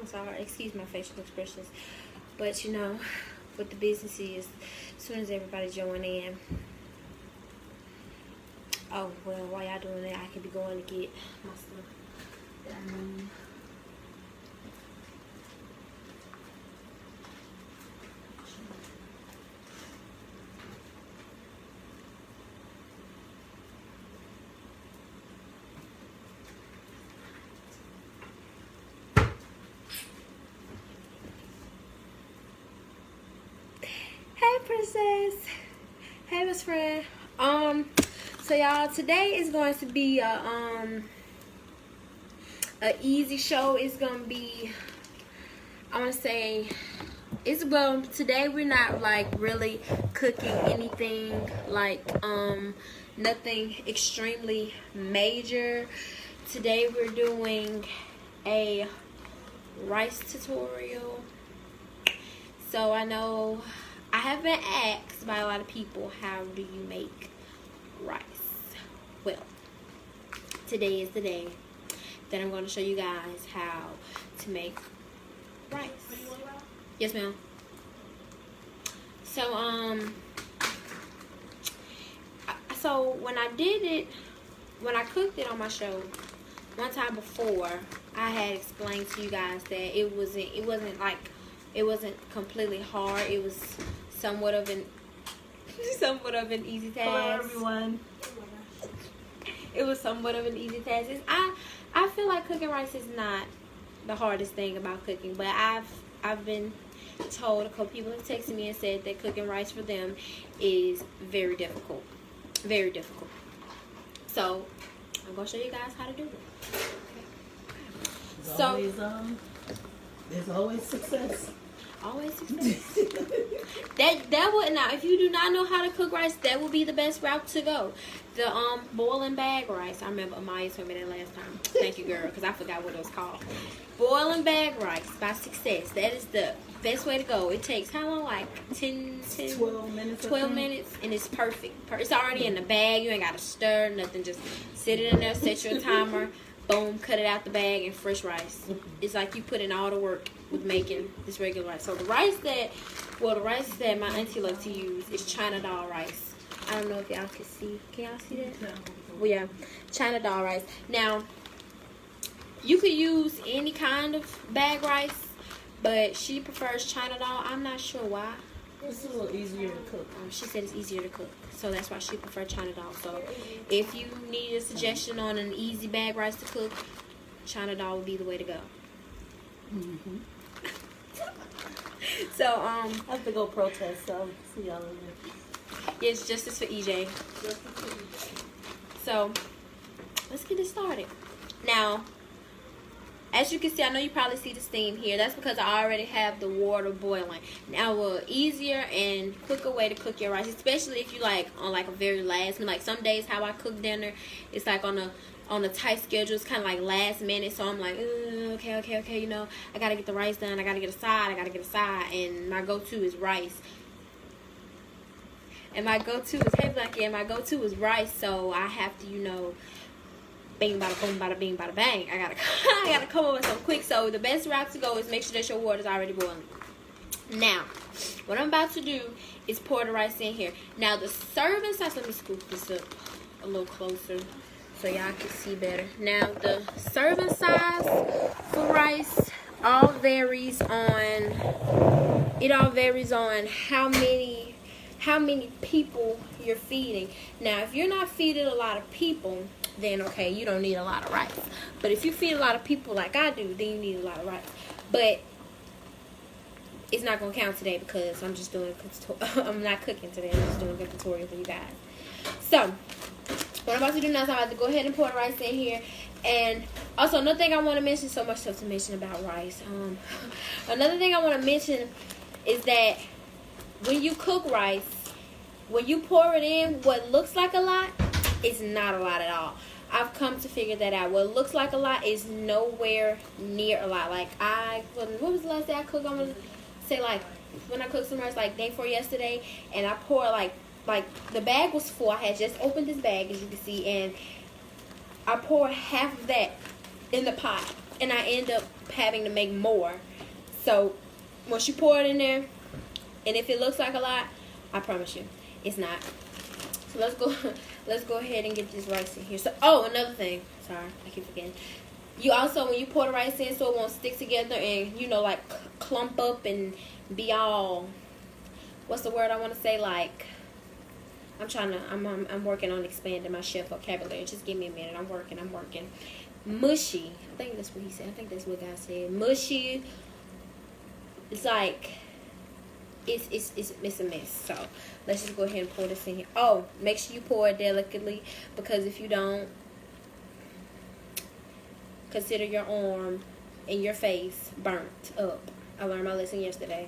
I'm sorry. Excuse my facial expressions. But, you know, what the business is, as soon as everybody join in. Oh, well, while y'all doing that, I could be going to get my stuff that I need. Hey, princess. Hey, best friend. So y'all, today is going to be a easy show. It's gonna be, I want to say, today we're not like really cooking anything like nothing extremely major. Today we're doing a rice tutorial. So I know I have been asked by a lot of people, how do you make rice? Well, today is the day that I'm going to show you guys how to make rice. Yes, ma'am. So when I did it, when I cooked it on my show one time before, I had explained to you guys that it wasn't completely hard. It was somewhat of an easy task. Hello, everyone. It was somewhat of an easy task. I feel like cooking rice is not the hardest thing about cooking, but I've been told, a couple people have texted me and said that cooking rice for them is very difficult. Very difficult. So I'm gonna show you guys how to do it. There's always success. Always success. that would, now if you do not know how to cook rice, that would be the best route to go. The boiling bag rice. I remember Amaya told me that last time. Thank you, girl, because I forgot what it was called. Boiling bag rice by Success. That is the best way to go. It takes how long? Like 12 minutes. 12 minutes, and it's perfect. It's already in the bag. You ain't got to stir nothing. Just sit it in there, set your timer. Boom, cut it out the bag, and fresh rice. It's like you put in all the work with making this regular rice. So the rice that my auntie loves to use is China doll rice. I don't know if y'all can see. Can y'all see that? Well, yeah, China doll rice. Now, you could use any kind of bag rice, but she prefers China doll. I'm not sure why. It's a little easier to cook. She said it's easier to cook, so that's why she prefers China doll. So if you need a suggestion on an easy bag rice to cook, China doll would be the way to go. Mm-hmm. So I have to go protest, so I'll see y'all later. Yes, justice for EJ. So let's get it started. Now, as you can see, I know you probably see the steam here. That's because I already have the water boiling. Now, a easier and quicker way to cook your rice, especially if you like on like a very last minute. Like some days, how I cook dinner, it's like on a tight schedule. It's kind of like last minute. So I'm like, okay. You know, I gotta get the rice done. I gotta get a side. And my go-to is rice. And my go-to is my go-to is rice. So I have to, you know, bing, bada, boom, bada, bing, bada, bang. I gotta come up with something quick. So the best route to go is make sure that your water is already boiling. Now, what I'm about to do is pour the rice in here. Now, the serving size, let me scoop this up a little closer so y'all can see better. Now, the serving size for rice all varies on how many people you're feeding. Now, if you're not feeding a lot of people, then okay, you don't need a lot of rice. But if you feed a lot of people like I do, then you need a lot of rice. But it's not gonna count today because I'm just doing I'm not cooking today. I'm just doing a tutorial for you guys. So what I'm about to do now is I'm about to go ahead and pour the rice in here. And also another thing I want to mention, so much stuff to mention about rice. Another thing I want to mention is that when you cook rice, when you pour it in, what looks like a lot, it's not a lot at all. I've come to figure that out. What looks like a lot is nowhere near a lot. Like what was the last day I cooked? I'm gonna say like when I cooked some rice, like day before yesterday, and I poured like the bag was full. I had just opened this bag, as you can see, and I poured half of that in the pot. and I end up having to make more. So once you pour it in there, and if it looks like a lot, I promise you, it's not. So let's go ahead and get this rice in here. So, oh, another thing. Sorry, I keep forgetting. You also, when you pour the rice in, so it won't stick together and, you know, like clump up and be all, what's the word I want to say? Like, I'm working on expanding my chef vocabulary. Just give me a minute. I'm working. Mushy. I think that's what he said. I think that's what God said. Mushy. It's like, it's a mess. So let's just go ahead and pour this in here. Oh, make sure you pour it delicately, because if you don't, consider your arm and your face burnt up. I learned my lesson yesterday.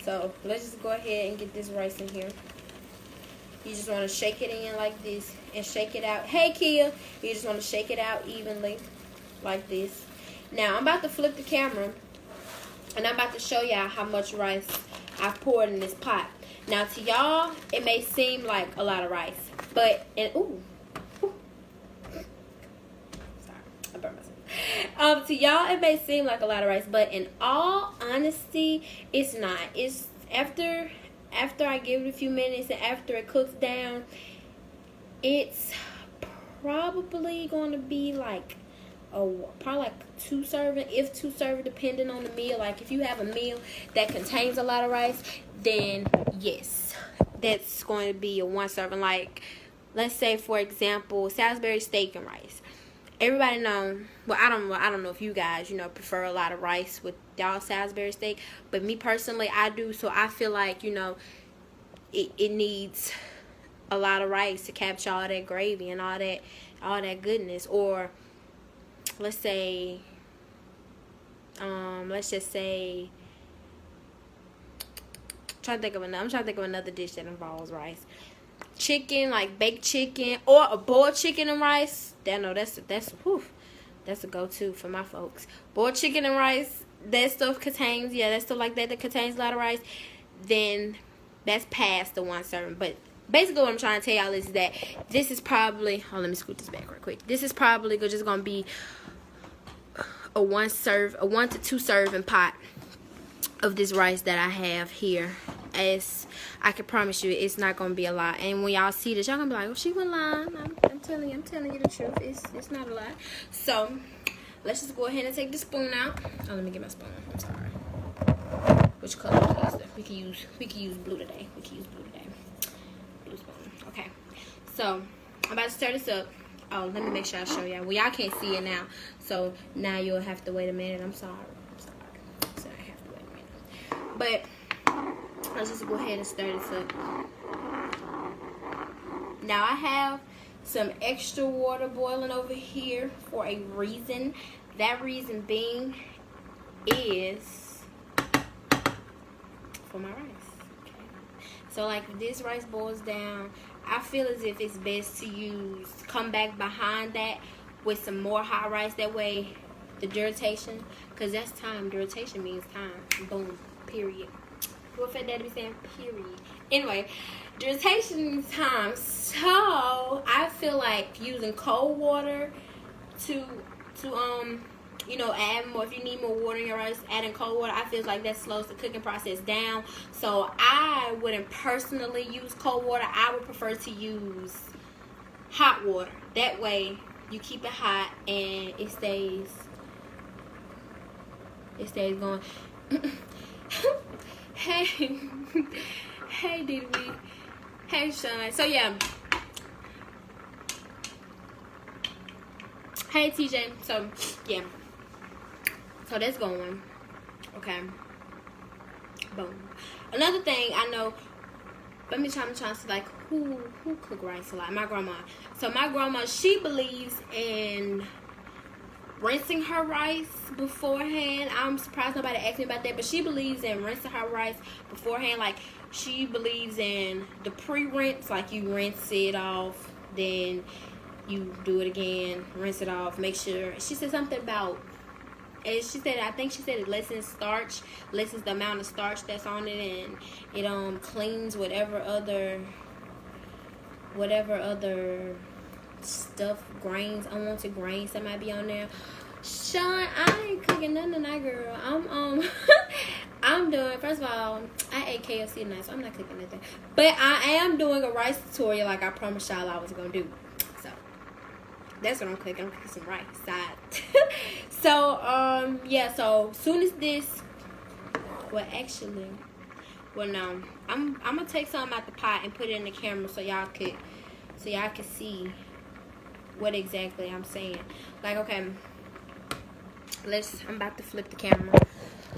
So let's just go ahead and get this rice in here. You just want to shake it in like this and shake it out. Hey, Kia. You just want to shake it out evenly like this. Now, I'm about to flip the camera, and I'm about to show y'all how much rice I poured in this pot. Now, to y'all, it may seem like a lot of rice, but, ooh. Sorry, I burnt myself. To y'all, it may seem like a lot of rice, but in all honesty, it's not. It's after I give it a few minutes and after it cooks down, it's probably going to be like probably like 2 serving, if 2 serving, depending on the meal. Like if you have a meal that contains a lot of rice, then yes, that's going to be a 1 serving. Like, let's say for example, Salisbury steak and rice. Everybody know, well, I don't know if you guys, prefer a lot of rice with y'all Salisbury steak, but me personally, I do. So I feel like, it needs a lot of rice to capture all that gravy and all that goodness. Or let's say, let's just say, I'm trying to think of another dish that involves rice. Chicken, like baked chicken or a boiled chicken and rice. That's a go-to for my folks. Boiled chicken and rice, that stuff contains, that stuff like that contains a lot of rice, then that's past the 1 serving. But basically what I'm trying to tell y'all is that this is probably, let me scoot this back real quick. This is probably just going to be a 1 to 2 serving pot of this rice that I have here. As I can promise you, it's not going to be a lot. And when y'all see this, y'all going to be like, oh, she went lying. I'm telling you the truth. It's not a lot. So let's just go ahead and take the spoon out. Oh, let me get my spoon. I'm sorry. Which color we can use? We can use blue today. Blue spoon. Okay. So I'm about to stir this up. Oh, let me make sure I show y'all. Well, y'all can't see it now, so now you'll have to wait a minute. I'm sorry. So I have to wait a minute. But let's just go ahead and stir this up. Now I have some extra water boiling over here for a reason. That reason being is for my rice. Okay. So like if this rice boils down, I feel as if it's best to come back behind that with some more hot rice. That way the duration, because that's time. Duration means time. Boom. Period. What Fat Daddy be saying? Period. Anyway, duration time. So I feel like using cold water to add more. If you need more water in your rice, adding cold water, I feel like that slows the cooking process down. So I wouldn't personally use cold water. I would prefer to use hot water. That way you keep it hot and it stays going. Hey Didi. Hey Sean. So yeah. Hey TJ. So yeah. So that's going. Okay. Boom. Another thing I know. I'm trying to see like who cook rice a lot. My grandma. So my grandma, she believes in rinsing her rice beforehand. I'm surprised nobody asked me about that, but she believes in rinsing her rice beforehand. Like she believes in the pre-rinse, like you rinse it off, then you do it again, rinse it off, make sure. She said something about, and I think she said it lessens the amount of starch that's on it, and it cleans whatever other stuff, grains, unwanted grains that might be on there. Sean, I ain't cooking none tonight, girl. I'm doing. First of all, I ate KFC tonight, so I'm not cooking anything. But I am doing a rice tutorial, like I promised y'all I was gonna do. So that's what I'm cooking. I'm cooking some rice side. So yeah. So soon as this, well, actually, well, no, I'm gonna take some out the pot and put it in the camera so y'all could see what exactly I'm saying. Like, okay. I'm about to flip the camera.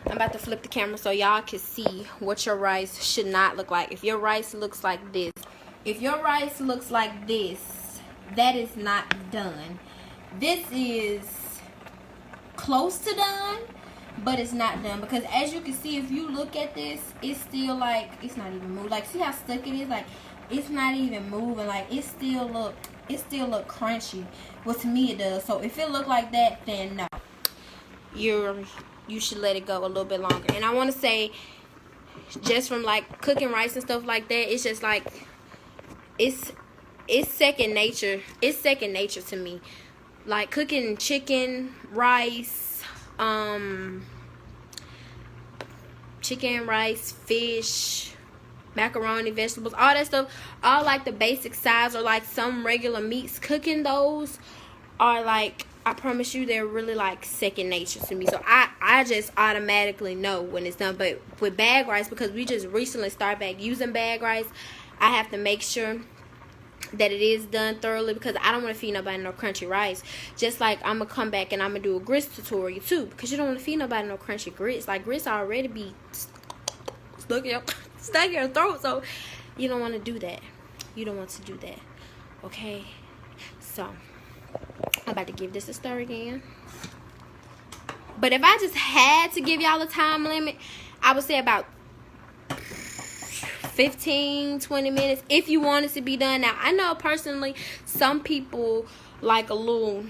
I'm about to flip the camera so y'all can see what your rice should not look like. If your rice looks like this, that is not done. This is close to done, but it's not done, because as you can see, if you look at this, it's still like, it's not even moving. Like, see how stuck it is? Like, it's not even moving. Like, it still look crunchy. Well, to me it does. So if it look like that, then no, you should let it go a little bit longer. And I want to say, just from like cooking rice and stuff like that, it's just like, it's second nature. It's second nature to me. Like cooking chicken, rice, fish, macaroni, vegetables, all that stuff, all like the basic size, or like some regular meats. Cooking those are like, I promise you, they're really like second nature to me. So I just automatically know when it's done. But with bag rice, because we just recently started back using bag rice, I have to make sure that it is done thoroughly, because I don't want to feed nobody no crunchy rice. Just like I'm gonna come back and I'm gonna do a grits tutorial too, because you don't want to feed nobody no crunchy grits. Like, grits already be stuck in your throat, so you don't want to do that. You don't want to do that. Okay, so I'm about to give this a stir again. But if I just had to give y'all a time limit, I would say about 15-20 minutes if you want it to be done. Now, I know personally some people like a little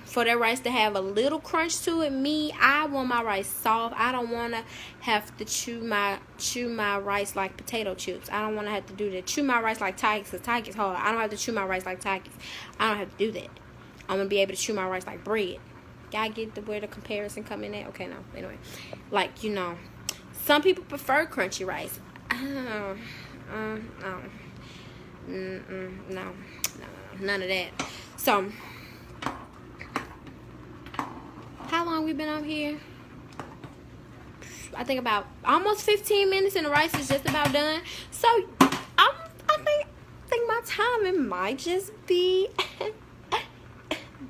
for their rice to have a little crunch to it. Me, I want my rice soft. I don't want to have to chew my rice like potato chips. I don't want to have to do that. Chew my rice like Takis, because Takis hard. I don't have to chew my rice like Takis. I don't have to do that. I'm gonna be able to chew my rice like bread. Y'all get where the comparison come in at? Okay, no. Anyway, like, you know, some people prefer crunchy rice. No, none of that. So, how long we been out here? I think about almost 15 minutes, and the rice is just about done. So, I think my timing might just be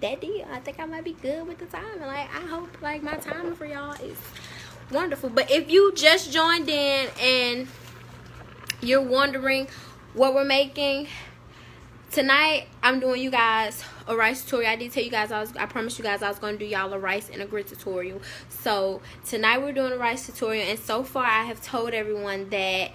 that deal. I think I might be good with the timing. Like, I hope like my timing for y'all is wonderful. But if you just joined in and you're wondering what we're making tonight, I'm doing you guys a rice tutorial. I did tell you guys I promised you guys I was going to do y'all a rice and a grit tutorial. So tonight we're doing a rice tutorial, and so far I have told everyone that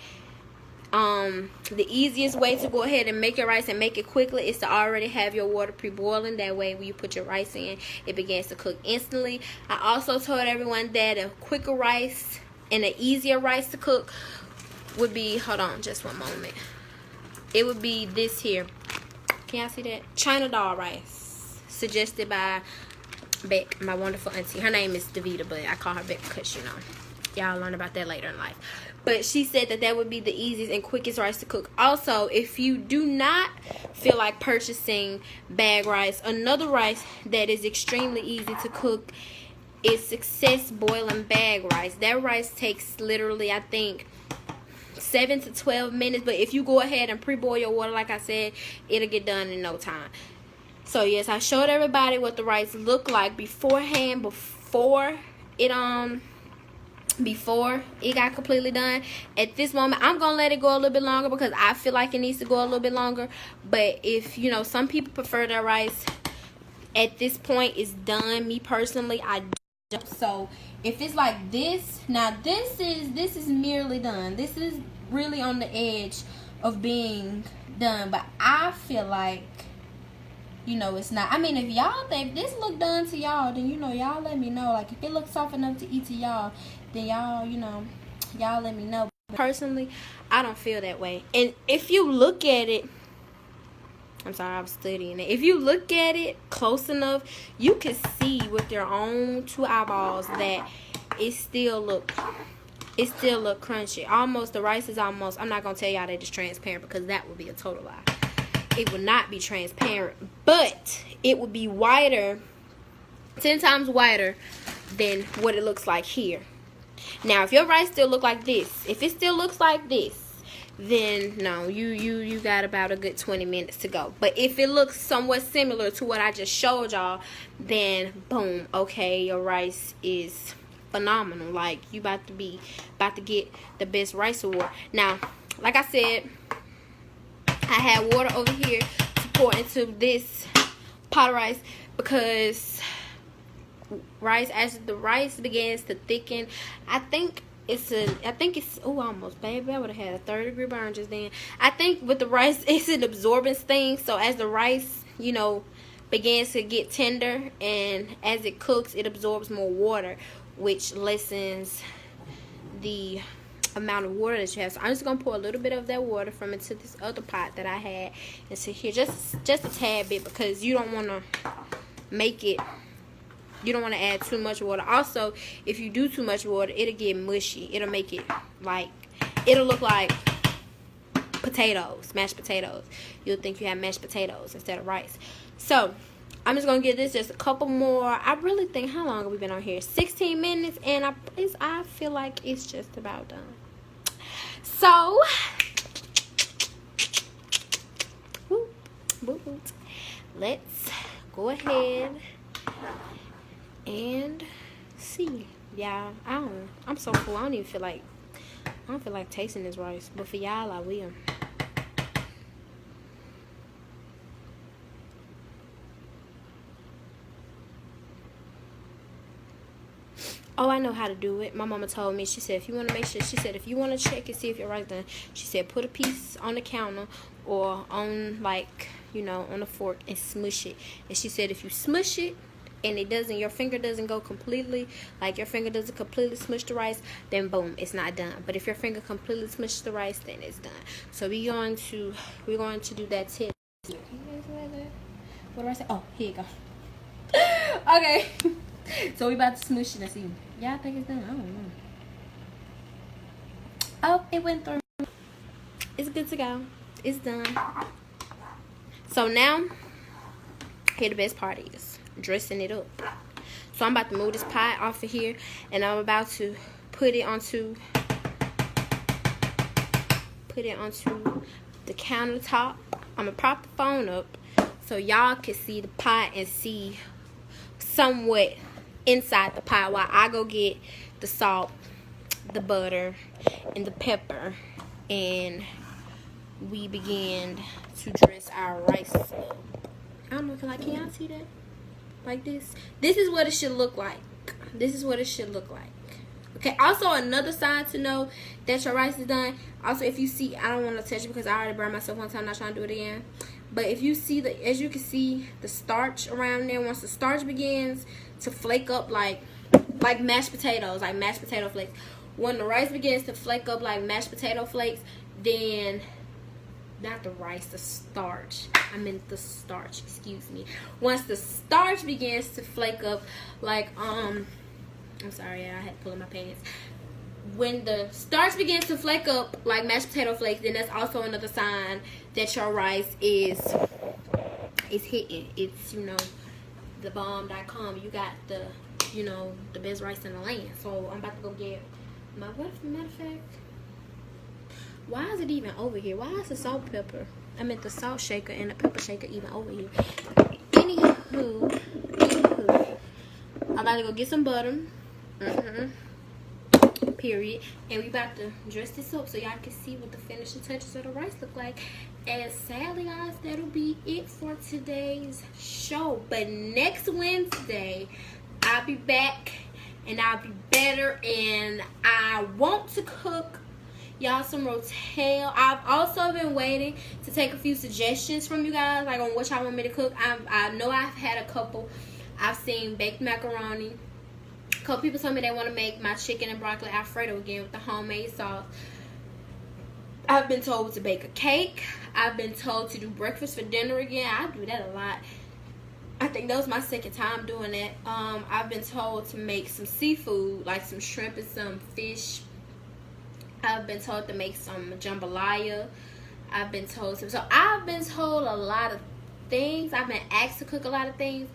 the easiest way to go ahead and make your rice and make it quickly is to already have your water pre-boiling. That way when you put your rice in, it begins to cook instantly. I also told everyone that a quicker rice and an easier rice to cook would be, hold on just one moment, it would be this here. Can y'all see that? China doll rice, suggested by Beck, my wonderful auntie. Her name is Davita, but I call her Beck because, you know, y'all learn about that later in life. But she said that would be the easiest and quickest rice to cook. Also, if you do not feel like purchasing bag rice, another rice that is extremely easy to cook is Success Boiling Bag Rice. That rice takes literally, I think, 7 to 12 minutes. But if you go ahead and pre-boil your water, like I said, it'll get done in no time. So yes, I showed everybody what the rice looked like beforehand, before it got completely done. At this moment, I'm gonna let it go a little bit longer because I feel like it needs to go a little bit longer. But if, you know, some people prefer their rice at this point is done. Me personally, I don't. So if it's like this, now this is merely done. This is really on the edge of being done, but I feel like, you know, it's not. I mean, if y'all think this look done to y'all, then, you know, y'all let me know. Like, if it looks soft enough to eat to y'all, then y'all, you know, y'all let me know. Personally, I don't feel that way. And if you look at it, I'm sorry, I was studying it. If you look at it close enough, you can see with your own 2 eyeballs that it still look crunchy. Almost, the rice is almost, I'm not going to tell y'all that it's transparent because that would be a total lie. It would not be transparent, but it would be whiter, 10 times whiter than what it looks like here. Now, if your rice still look like this, if it still looks like this, then no, you got about a good 20 minutes to go. But if it looks somewhat similar to what I just showed y'all, then boom, okay, your rice is phenomenal. Like, you about to get the best rice award. Now, like I said, I had water over here to pour into this pot of rice because as the rice begins to thicken, I think it's oh, almost, baby, I would have had a 3rd-degree burn just then. I think with the rice, it's an absorbance thing. So as the rice, you know, begins to get tender and as it cooks, it absorbs more water, which lessens the amount of water that you have. So I'm just gonna pour a little bit of that water from into this other pot that I had into here, just a tad bit, because you don't want to add too much water. Also, if you do too much water, it'll get mushy. It'll make it it'll look like potatoes, mashed potatoes. You'll think you have mashed potatoes instead of rice. So I'm just gonna give this just a couple more. I really think, how long have we been on here? 16 minutes, and I feel like it's just about done. So, let's go ahead and see. Yeah, I'm so full. I don't feel like tasting this rice, but for y'all, I will. Oh, I know how to do it. My mama told me, she said, if you want to make sure, she said, if you want to check and see if your rice done, she said, put a piece on the counter or on, like, you know, on a fork and smush it. And she said, if you smush it and your finger doesn't go completely, like your finger doesn't completely smush the rice, then boom, it's not done. But if your finger completely smushes the rice, then it's done. So we're going to do that tip. What do I say? Oh, here you go. Okay. So we about to smush it and see. Yeah, I think it's done. I don't know. Oh, it went through. It's good to go. It's done. So now, here the best part is dressing it up. So I'm about to move this pot off of here, and I'm about to put it onto the countertop. I'm gonna prop the phone up so y'all can see the pot and see somewhat inside the pot while I go get the salt, the butter, and the pepper, and we begin to dress our rice up. I don't know, can y'all see that? Like this? This is what it should look like. This is what it should look like. Okay, also another sign to know that your rice is done. Also, if you see, I don't want to touch it because I already burned myself one time, I'm not trying to do it again. But if you see, as you can see, the starch around there, once the starch begins to flake up like mashed potatoes, like mashed potato flakes. When the rice begins to flake up like mashed potato flakes, then, not the rice, the starch. I meant the starch, excuse me. Once the starch begins to flake up like, I'm sorry, I had to pull in my pants. When the starch begins to flake up like mashed potato flakes, then that's also another sign that your rice is hitting. It's, you know, the bomb.com. You got the, you know, the best rice in the land. So I'm about to go get my, matter of fact, why is it even over here? Why is the salt pepper, I meant the salt shaker and the pepper shaker even over here? Anywho, I'm about to go get some butter. Period. And we about to dress this up so y'all can see what the finishing touches of the rice look like. And sadly, guys, that'll be it for today's show. But next Wednesday, I'll be back and I'll be better, and I want to cook y'all some rotel. I've also been waiting to take a few suggestions from you guys, like on what y'all want me to cook. I know I've had a couple. I've seen baked macaroni. A couple people told me they want to make my chicken and broccoli Alfredo again with the homemade sauce. I've been told to bake a cake. I've been told to do breakfast for dinner again. I do that a lot. I think that was my second time doing that. I've been told to make some seafood, like some shrimp and some fish. I've been told to make some jambalaya. I've been told to. So I've been told a lot of things. I've been asked to cook a lot of things.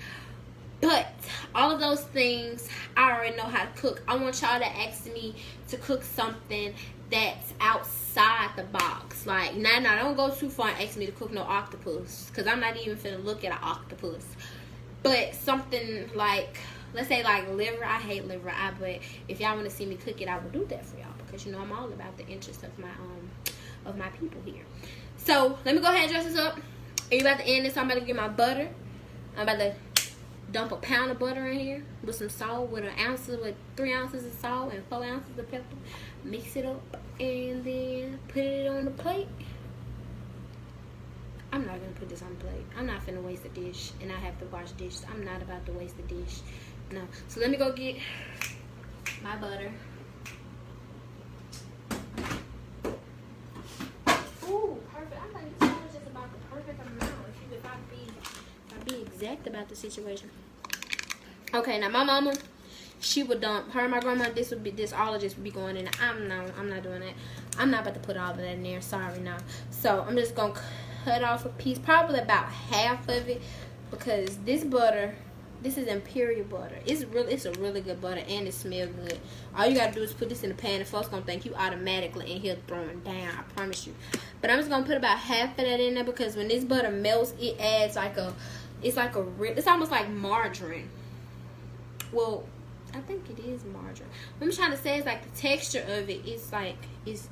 But all of those things, I already know how to cook. I want y'all to ask me to cook something that's outside the box. Like, nah, don't go too far and ask me to cook no octopus, because I'm not even finna look at an octopus. But something like, let's say like liver. I hate liver. But if y'all want to see me cook it, I will do that for y'all, because you know I'm all about the interest of my people here. So let me go ahead and dress this up. Are you about to end this? I'm about to get my butter. I'm about to dump a pound of butter in here with some salt, with 3 ounces of salt and 4 ounces of pepper. Mix it up and then put it on the plate. I'm not gonna put this on the plate. I'm not finna waste a dish and I have to wash dishes. I'm not about to waste a dish. No. So let me go get my butter. Ooh, perfect. I think this is just about the perfect amount. If I be exact about the situation. Okay, now my mama, she would dump her and my grandma. This all of this would be going in. I'm not doing that. I'm not about to put all of that in there. Sorry, now. So I'm just gonna cut off a piece, probably about half of it, because this butter, this is Imperial butter. It's a really good butter and it smells good. All you gotta do is put this in the pan and folks gonna think you automatically in here throwing down. I promise you. But I'm just gonna put about half of that in there, because when this butter melts, it adds it's almost like margarine. Well, I think it is margarine. What I'm trying to say is like the texture of it is like it's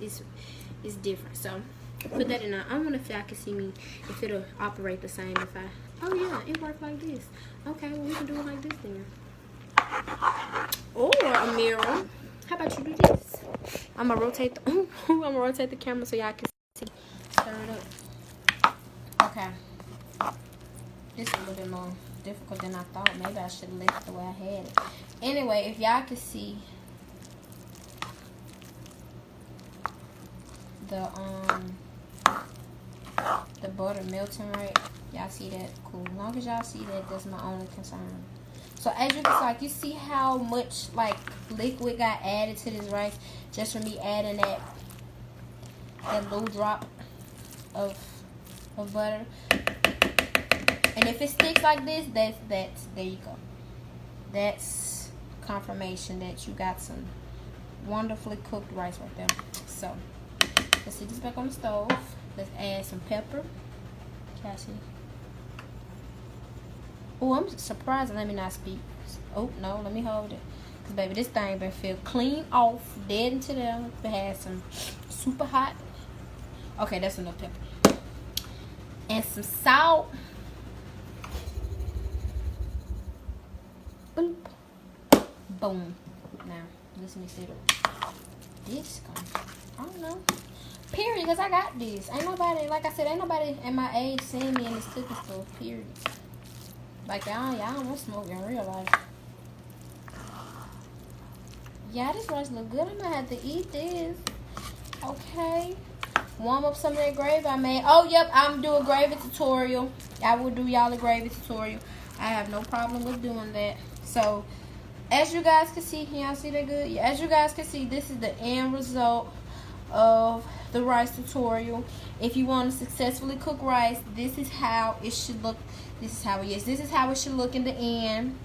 different. So put that in there. I wonder if y'all can see me, if it'll operate the same if I. Oh yeah, it worked like this. Okay, well we can do it like this then. Or a mirror. How about you do this? I'm gonna rotate the camera so y'all can see. Stir it up. Okay. This is a little bit more difficult than I thought. Maybe I should have left it the way I had it. Anyway, if y'all can see the butter melting right, y'all see that? Cool. As long as y'all see that, that's my only concern. So as you can see, like, you see how much like liquid got added to this rice just from me adding that little drop of butter. And if it sticks like this, that's there you go. That's confirmation that you got some wonderfully cooked rice right there. So let's set this back on the stove. Let's add some pepper. Can I see? Oh, I'm surprised. Let me not speak. Oh no, let me hold it. Cause baby, this thing been feel clean off, dead into there. It had some super hot. Okay, that's enough pepper. And some salt. Boop. Boom. Now, let's mix it up. This gonna, I don't know. Period, because I got this. Ain't nobody, like I said, ain't nobody at my age seeing me in this cooking stuff. Period. Like, y'all don't smoke in real life. Yeah, this rice look good. I'm gonna have to eat this. Okay. Warm up some of that gravy I made. Oh, yep, I'm doing a gravy tutorial. I will do y'all a gravy tutorial. I have no problem with doing that. So, as you guys can see, can y'all see that good? Yeah, as you guys can see, this is the end result of the rice tutorial. If you want to successfully cook rice, this is how it should look. This is how it is. This is how it should look in the end.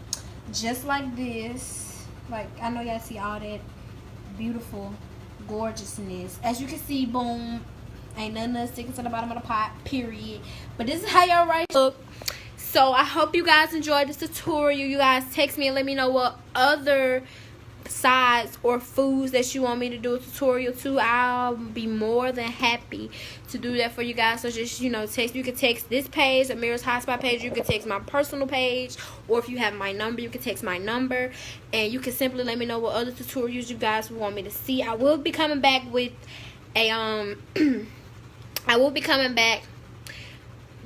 Just like this. Like, I know y'all see all that beautiful gorgeousness. As you can see, boom. Ain't nothing else sticking to the bottom of the pot, period. But this is how your rice look. So I hope you guys enjoyed this tutorial. You guys text me and let me know what other sides or foods that you want me to do a tutorial to. I'll be more than happy to do that for you guys. So just, you know, text. You can text this page, Amira's Hotspot page. You can text my personal page, or if you have my number, you can text my number, and you can simply let me know what other tutorials you guys want me to see. I will be coming back with a I will be coming back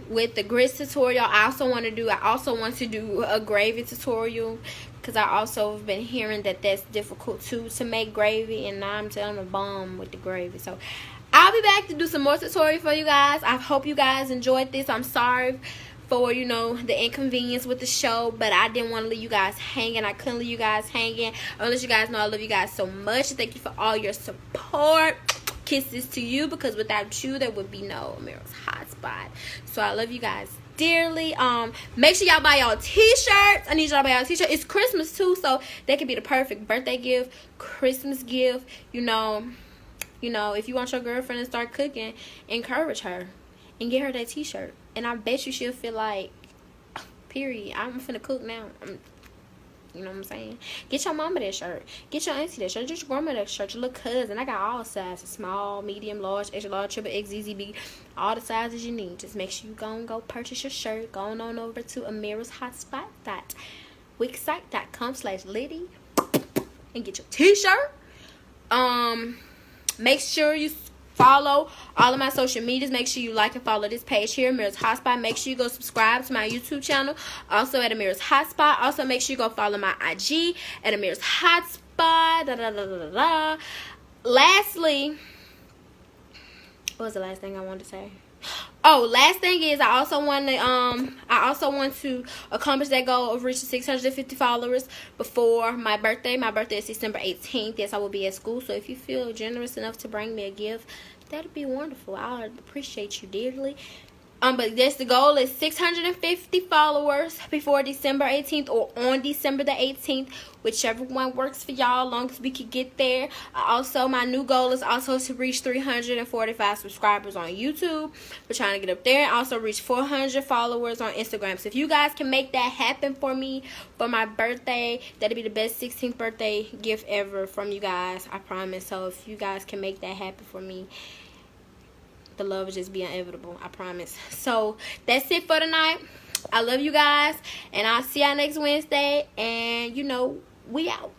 with the grits tutorial. I also want to do a gravy tutorial, because I also have been hearing that that's difficult too, to make gravy, and now I'm telling a bomb with the gravy. So I'll be back to do some more tutorial for you guys. I hope you guys enjoyed this. I'm sorry for, you know, the inconvenience with the show, but I didn't want to leave you guys hanging. I couldn't leave you guys hanging unless you guys know I love you guys so much. Thank you for all your support. Kisses to you, because without you there would be no Amira's Hotspot. So I love you guys dearly. Make sure y'all buy y'all t-shirts. I need y'all to buy y'all t-shirts. It's Christmas too, so that could be the perfect birthday gift, Christmas gift. You know, if you want your girlfriend to start cooking, encourage her and get her that t-shirt. And I bet you she'll feel like, period, I'm finna cook now. You know what I'm saying? Get your mama that shirt. Get your auntie that shirt. Get your grandma that shirt. Your little cousin. I got all sizes. Small, medium, large, extra large, triple X, ZZB. All the sizes you need. Just make sure you go purchase your shirt. Go on over to amirashotspot.wixsite.com/Liddy and get your t-shirt. Make sure you follow all of my social medias. Make sure you like and follow this page here, Amira's Hotspot. Make sure you go subscribe to my YouTube channel, also at Amira's Hotspot. Also, make sure you go follow my IG at Amira's Hotspot. Lastly, what was the last thing I wanted to say? Oh, last thing is I also want to accomplish that goal of reaching 650 followers before my birthday. My birthday is December 18th. Yes, I will be at school. So if you feel generous enough to bring me a gift, that'd be wonderful. I would appreciate you dearly. But yes, the goal is 650 followers before December 18th or on December the 18th, whichever one works for y'all, as long as we can get there. Also, my new goal is also to reach 345 subscribers on YouTube. We're trying to get up there. And also reach 400 followers on Instagram. So if you guys can make that happen for me for my birthday, that'll be the best 16th birthday gift ever from you guys. I promise. So if you guys can make that happen for me, the love will just be inevitable. I promise. So that's it for tonight. I love you guys, and I'll see y'all next Wednesday. And you know, we out.